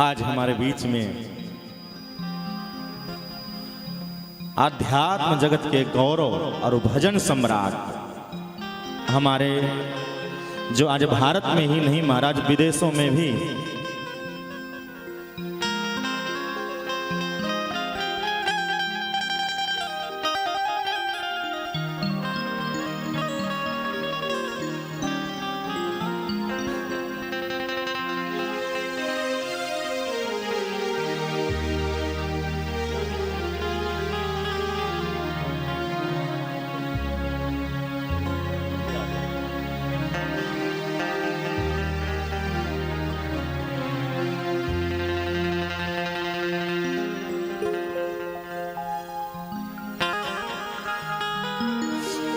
आज हमारे बीच में आध्यात्म जगत के गौरव और भजन सम्राट हमारे जो आज भारत में ही नहीं महाराज विदेशों में भी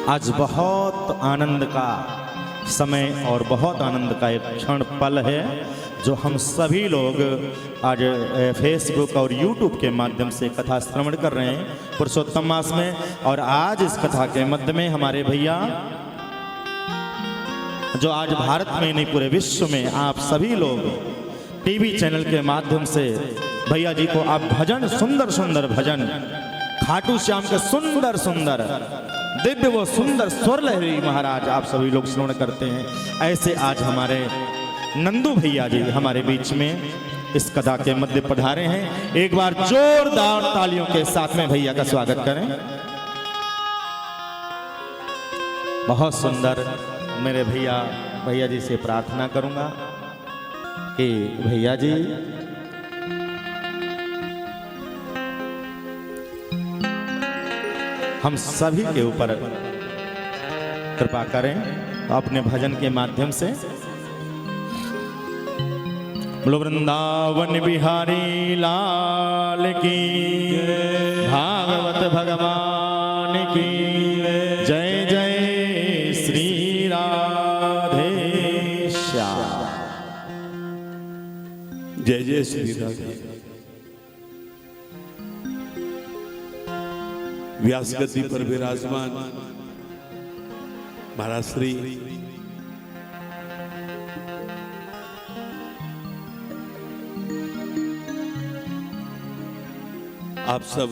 आज बहुत आनंद का समय और बहुत आनंद का एक क्षण पल है जो हम सभी लोग आज फेसबुक और यूट्यूब के माध्यम से कथा श्रवण कर रहे हैं पुरुषोत्तम मास में। और आज इस कथा के मध्य में हमारे भैया जो आज भारत में नहीं पूरे विश्व में आप सभी लोग टीवी चैनल के माध्यम से भैया जी को आप भजन सुंदर सुंदर भजन खाटू श्याम के सुंदर सुंदर दिव्य वो सुंदर स्वर लहरी महाराज आप सभी लोग श्रवण करते हैं। ऐसे आज हमारे नंदू भैया जी हमारे बीच में इस कथा के मध्य पधारे हैं। एक बार जोरदार तालियों के साथ में भैया का स्वागत करें। बहुत सुंदर। मेरे भैया जी से प्रार्थना करूंगा कि भैया जी हम सभी के ऊपर कृपा करें अपने भजन के माध्यम से। बोलो वृंदावन बिहारी लाल की, भागवत भगवान की जय जय श्री राधे श्याम। जय जय श्री राधे। व्यास गद्दी पर विराजमान महाराज श्री आप सब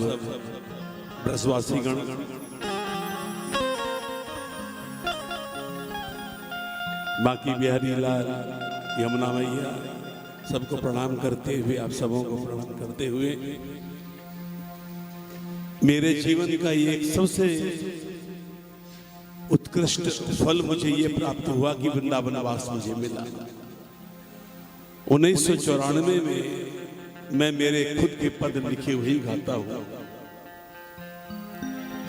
ब्रजवासी गण बाकी बिहारी लाल यमुना मैया सबको प्रणाम करते हुए आप सबों को प्रणाम करते हुए मेरे जीवन का ये सबसे उत्कृष्ट फल मुझे ये प्राप्त हुआ कि वृंदावन वास मुझे मिला। 1994 में मैं मेरे खुद के पद लिखे हुए ही गाता हूं।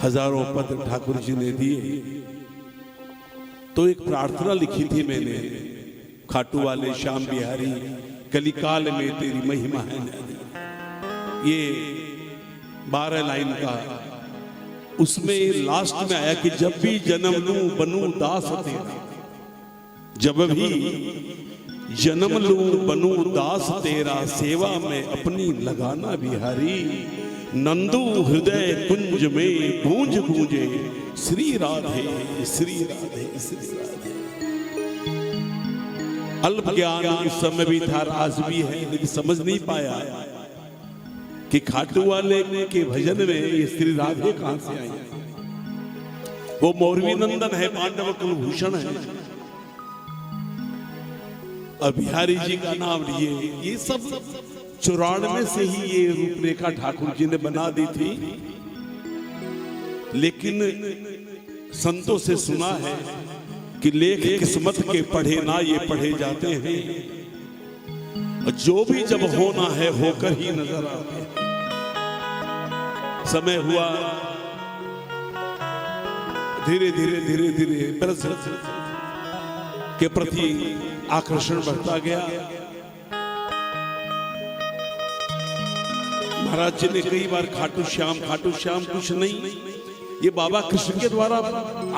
हजारों पद ठाकुर जी ने दिए तो एक प्रार्थना लिखी थी मैंने, खाटू वाले श्याम बिहारी कलिकाल में तेरी महिमा है। ये 12 लाइन का उसमें लास्ट में आया कि जब भी जन्म लूं बनूं दास तेरा, जब भी जन्म लूं बनूं दास तेरा, सेवा में अपनी लगाना बिहारी, नंदू हृदय कुंज में गूंज गूंजे श्री राधे श्री राधे श्री राधे। अल्प ज्ञान उस समय भी था, राज भी है, लेकिन समझ नहीं पाया कि खाटू वाले के भजन में ये श्री राधे कहां से आई। वो मौरवी नंदन है, पांडव कुलभूषण है, और बिहारी जी का नाम लिए। ये सब 94 से ही ये रूपरेखा ठाकुर जी ने बना दी थी। लेकिन संतों से सुना है कि लेख किस्मत के पढ़े ना ये पढ़े जाते हैं, जो भी जब होना है होकर ही नजर आता है। समय हुआ, धीरे धीरे धीरे धीरे ब्रज के प्रति आकर्षण बढ़ता गया। महाराज जी ने कई बार खाटू श्याम कुछ नहीं, ये बाबा कृष्ण के द्वारा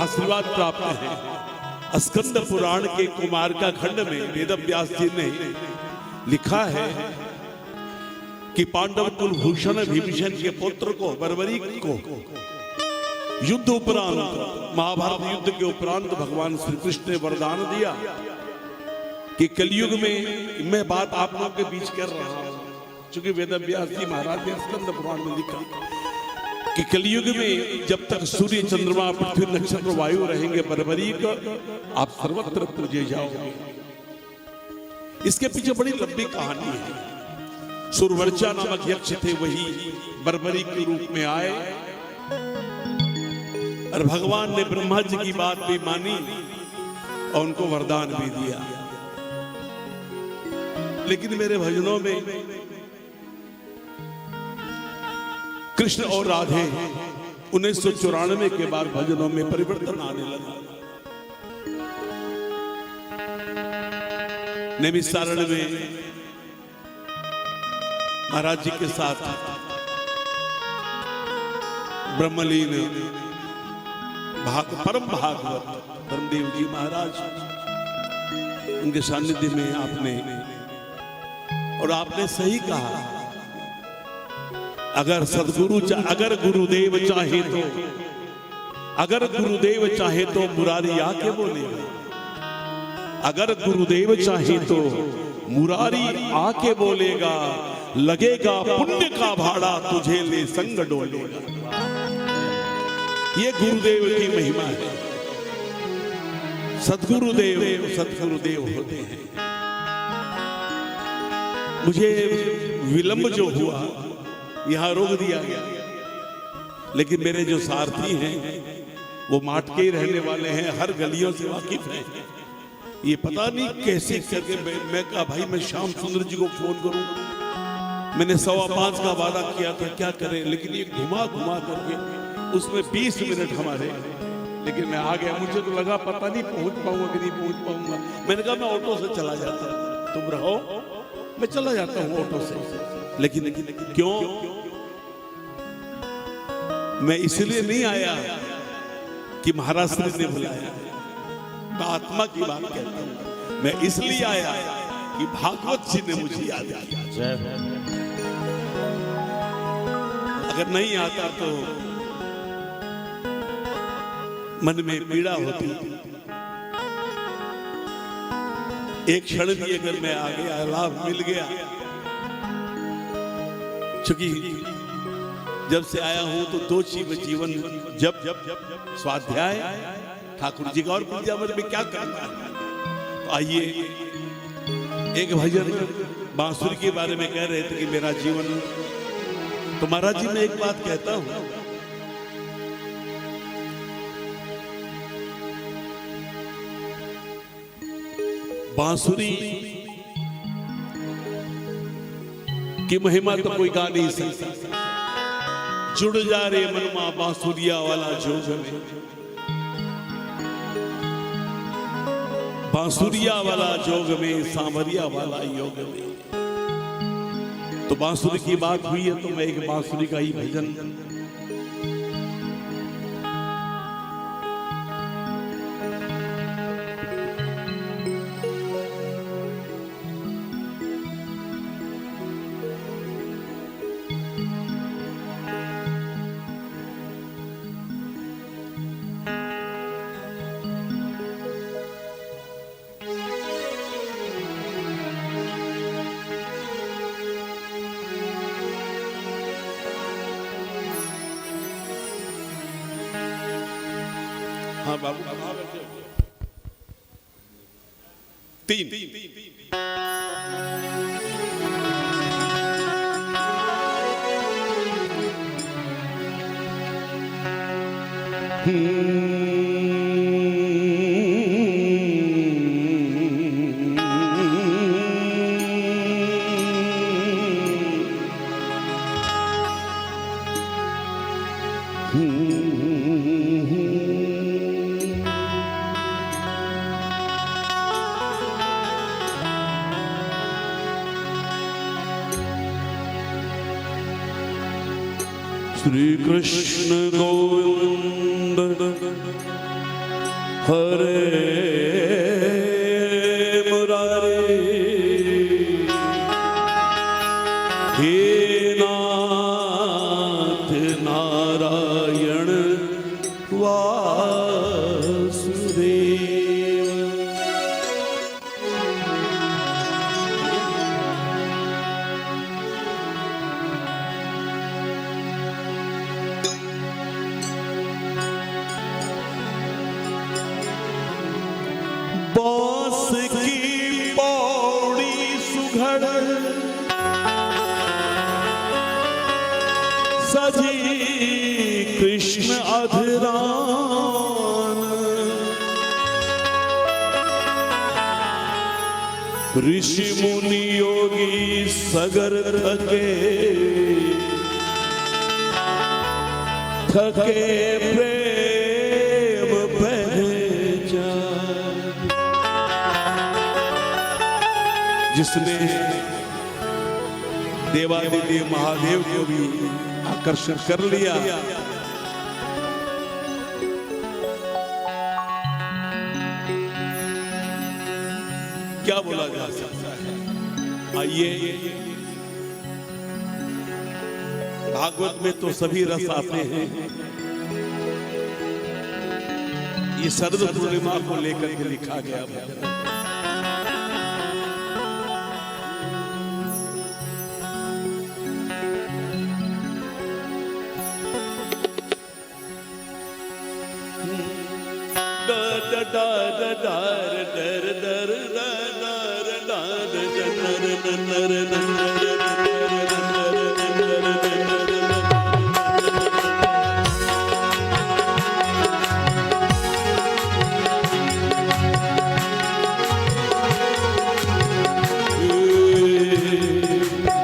आशीर्वाद प्राप्त है। स्कंद पुराण के कुमार का खंड में वेद व्यास जी ने लिखा है कि पांडव कुलभूषण विभीषण के पुत्र को बर्बरीक को युद्ध उपरांत, महाभारत युद्ध के उपरांत भगवान श्री कृष्ण ने वरदान दिया कि कलयुग में मैं बात आप लोगों के बीच कर रहा हूं, चूंकि वेदव्यास जी महाराज ने स्कंद पुराण में लिखा कि कलयुग में जब तक सूर्य चंद्रमा पृथ्वी नक्षत्र वायु रहेंगे बर्बरीक, आप सर्वत्र पूजे जाओगे। इसके पीछे बड़ी लंबी कहानी है। सुरवर्चा नामक यक्ष थे, वही बर्बरीक के रूप में आए और भगवान ने ब्रह्मा जी की बात भी मानी और उनको वरदान भी दिया। लेकिन मेरे भजनों में कृष्ण और राधे 1994 के बाद भजनों में परिवर्तन आने लगा। नैमिषारण्य में महाराज जी के साथ ब्रह्मलीन परम भागवत धर्मदेव जी महाराज, उनके सानिध्य में आपने, और आपने सही कहा, अगर सदगुरु अगर गुरुदेव चाहे तो मुरारी आके बोलेगा। अगर गुरुदेव चाहे तो मुरारी आके बोलेगा, लगेगा पुण्य का भाड़ा तुझे ले संग डोलेगा। ये गुरुदेव की महिमा है। सदगुरुदेव होते हैं। मुझे विलंब जो हुआ यहां रोक दिया गया, लेकिन मेरे जो सारथी हैं वो माट के ही रहने वाले हैं, हर गलियों से वाकिफ हैं। ये पता नहीं कैसे करके मैं कहा भाई मैं श्याम सुंदर जी को फोन करूं। मैंने 5:15 का वादा किया था, क्या करें, लेकिन ये घुमा करके उसमें 20 मिनट हमारे, लेकिन मैं आ गया। मुझे तो लगा पता नहीं पहुंच पाऊंगा कि नहीं पहुंच पाऊंगा। मैंने कहा मैं ऑटो से चला जाता, तुम रहो, मैं चला जाता हूं ऑटो से। लेकिन क्यों? मैं इसलिए नहीं आया कि महाराज श्री ने बुलाया, मैं आत्मा की बात कहता हूं। मैं इसलिए आया कि भागवत जी ने मुझे याद किया। अगर नहीं आता तो मन में पीड़ा होती। एक क्षण भी अगर मैं आ गया, लाभ मिल गया, क्योंकि जब से आया हूं तो 2 चीज जीवन, जब स्वाध्याय ठाकुर जी का और पूजा में क्या करना है। तो आइए एक भजन बांसुरी के बारे में कह रहे थे कि मेरा जीवन, तो महाराज जी मैं एक बात कहता हूं, बांसुरी की महिमा तो कोई गा नहीं सकता। जुड़ जा रे मनमा बांसुरिया वाला जोग में, बांसुरिया वाला जोग में, सांवरिया वाला योग में। तो बांसुरी की बात हुई है तो मैं एक बांसुरी का ही भजन, हाँ बाबू, 3 श्री कृष्ण गोविंद हरे मुरारे, हे नाथ नारायण वासुदेव। सजी कृष्ण अधरान, ऋषि मुनि योगी सगर थके, थके प्रेम पहचान। जिसने देवादिदेव महादेव को भी आकर्षण कर लिया, क्या बोला जा सकता है। आइए, भागवत में तो सभी रस आते हैं। ये शरद पूर्णिमा को लेकर के लिखा गया भजन।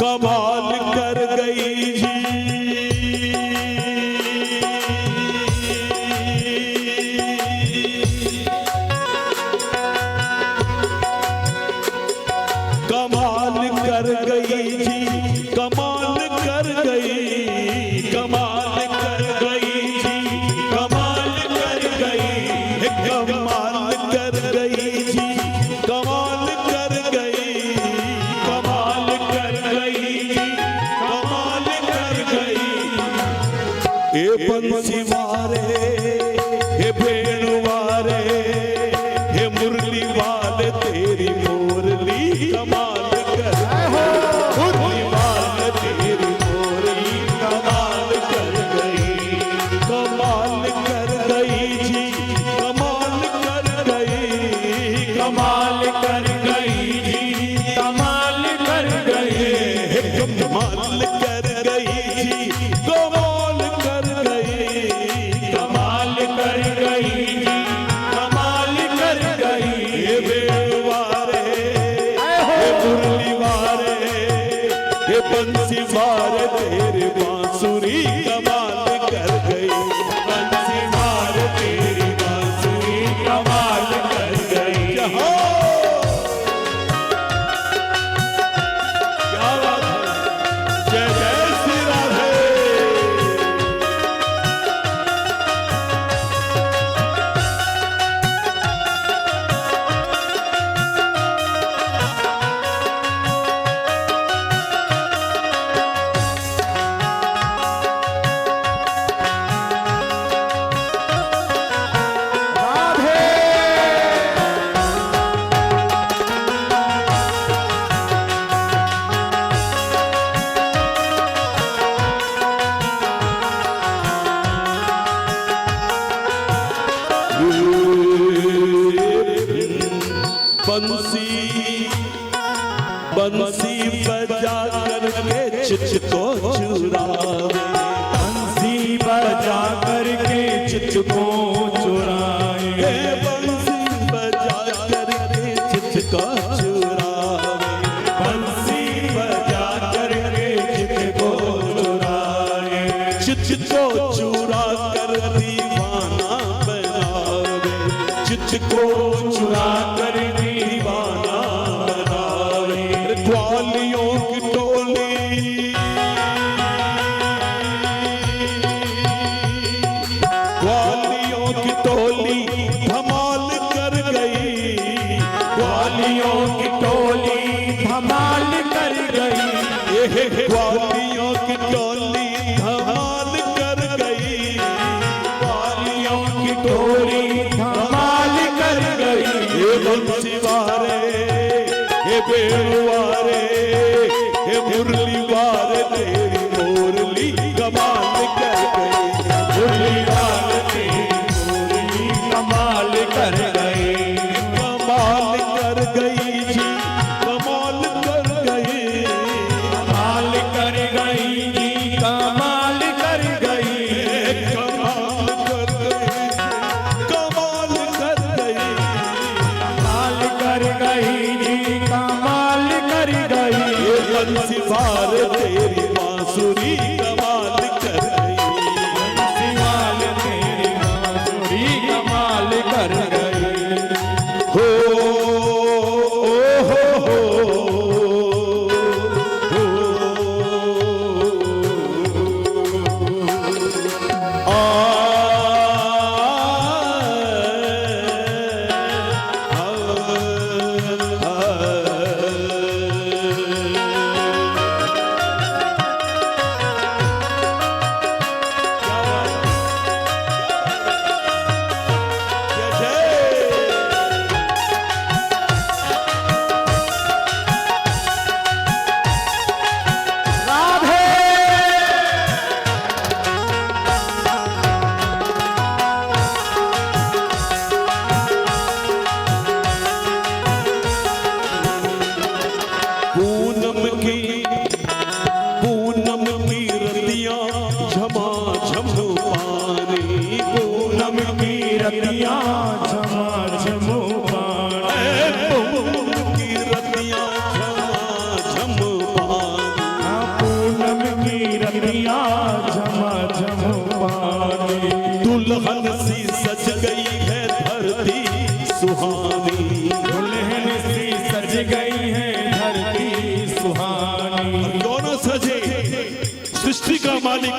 कमाल कर गई जी, कमाल कर गई जी, कमाल कर गई, कमाल कर गई जी, कमाल कर गई, कमाल कर गई जी, कमाल कर गई, कमाल कर गई, कमाल कर गई। हे बंसी मारे, हे भेणु मारे, हे मुरली वाले तेरी मुरली कमाल कर, मुरली वाले तेरी मुरली कमाल कर गई, कमाल कर गई जी, कमाल कर गई, कमाल कर गई जी, कमाल कर गई, कमाल कर गई जी, कमाल कर गई, कमाल कर गई जी, कमाल कर गई। हे बेवारे, हे मुरली वारे, हे बंसी वारे तेरे बांसुरी कमाल कर गई, बंसी वारे तेरी बांसुरी कमाल कर गई। क्या बात है, जय जय श्री राधे। बंसी बंसी बजा करके चित को चुरावे, बंसी बजा करके चित को चुराए, हे बंसी बजा करके चित को चुरावे, बंसी बजा करके चित को चुराए, चित को चुरा कर दीवाना बनावे, चित को चुरा कर दीवाना बनाए। ग्वालियों की टोली, ग्वालियों की टोली धमाल कर गई, ग्वालियों की टोली धमाल कर गई, ग्वालियों की टोली धमाल कर गई, ग्वालियों की टोली धमाल कर गई। हे बंसी वारे, हे बेणु वारे, हे मुरली वारे तेरी मुरली कमाल कर गई, मुरली वाले तेरी मुरली कमाल कर गई, कमाल कर गई जी, कमाल कर गई, बंसी वार तेरी बांसुरी कमाल कर गई। सिवाल तेरी बांसुरी कमाल कर गई। हो पूनम की रतियां झमाझम पानी। पूनम की रतियां झमाझम पानी। पूनम की रतियां झमाझम पानी। पूनम की रतियां झमाझम पानी। दुल्हन सी सज गई है धरती सुहानी। दुल्हन सी सज गई है धरती सुहानी। दोनों सजे सृष्टि का मालिक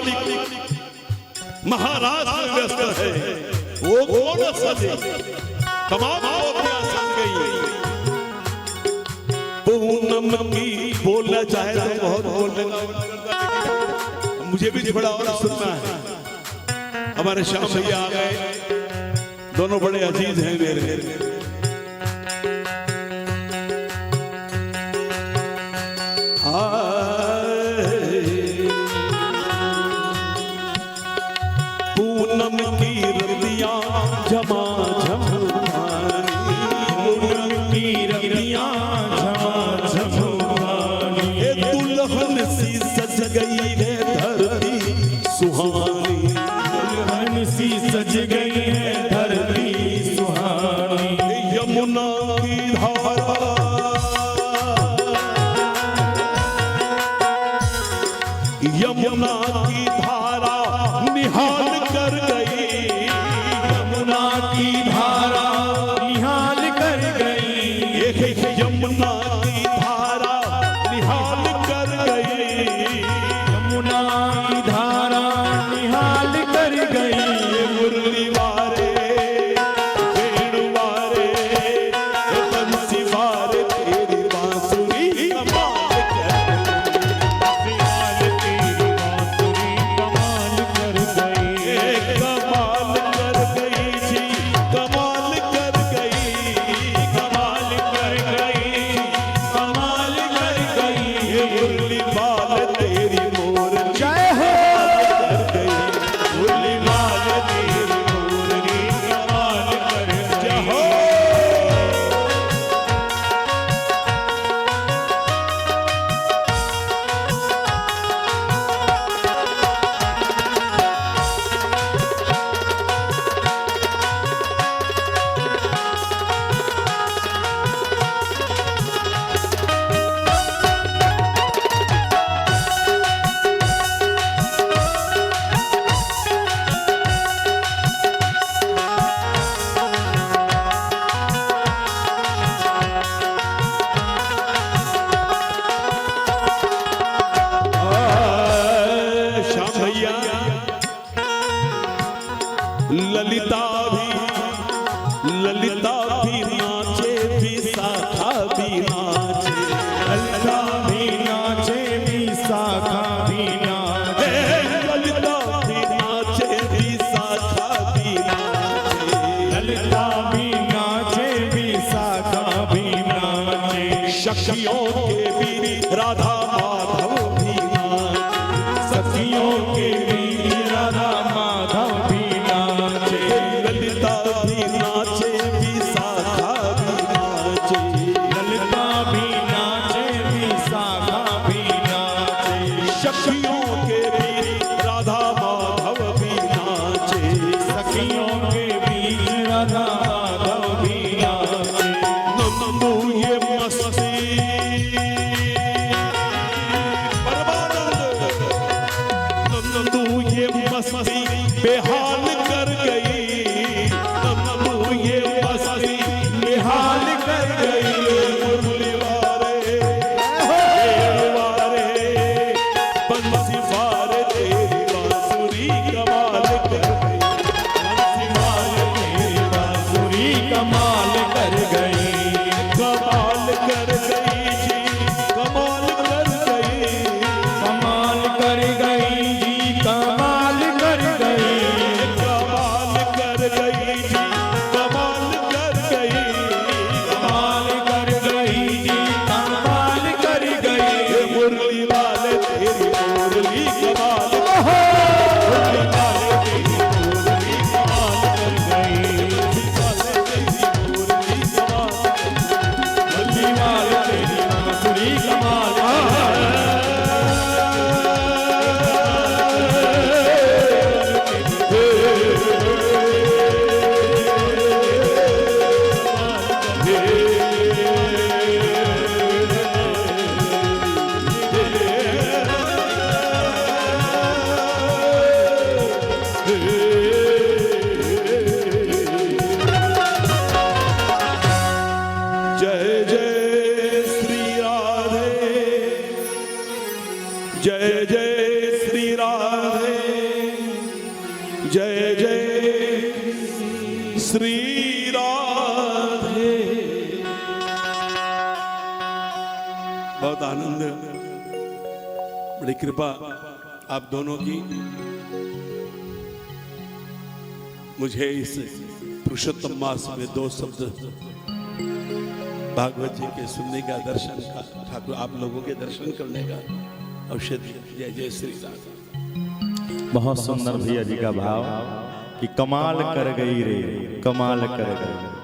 महाराज में व्यस्त है। वो कौन सजे तमाम गोपियां सज गई। पूनम की बोलना चाहे तो बहुत बोलने का, मुझे भी थोड़ा और सुनना है। हमारे श्याम भैया आ गए, दोनों बड़े अजीज हैं मेरे। पूनम की रतियां झमाझम पानी। पूनम की रतियां झमाझम पानी। ये दुल्हन सी सज गई है धरती सुहानी। दुल्हन सी सज गई है धरती सुहानी। यमुना की धारा यमुना की धारा निहाल कर गई। यमुना की धारा निहाल कर गई। यमुना की धारा निहाल कर गई। यमुना की धारा निहाल कर गई। मुरली वारे वेणु वारे बंसी वारे तेरी बांसुरी कमाल कर सिवाल तेरी बांसुरी कमाल कर गई। कमाल कर गई जी, कमाल कर गई। कमाल कर गई। कमाल कर गई। मुरली बाल तेरी मोर जय हो। कर गई। मुरली बाल तेरी मोरनी कमाल कर जय गई। हो। श्याम भैया ललिता भी नाचे, विशाखा भी नाचे। ललिता भी नाचे, विशाखा भी नाचे। ललिता भी नाचे, विशाखा भी नाचे। ललिता भी नाचे, विशाखा भी नाचे। सखियों के बीच राधा माधव भी नाचे। सखियों के बीच राधा माधव भी नाचे। मुरली वाले तेरी मुरली कमाल मुरली वाले तेरी मुरली कमाल कर गई वाले तेरी मुरली कमाल मुरली वाले तेरी बांसुरी कमाल जय जय श्री राधे जय जय श्री राधे जय जय श्री राधे। बहुत आनंद, बड़ी कृपा आप दोनों की मुझे इस पुरुषोत्तम मास में 2 शब्द भागवत जी के सुनने का, दर्शन का, ठाकुर आप लोगों के दर्शन करने का अवसर दिया। जय जय श्री राम। बहुत सुंदर भैया जी का भाव कि कमाल कर गई रे, कमाल कर गई।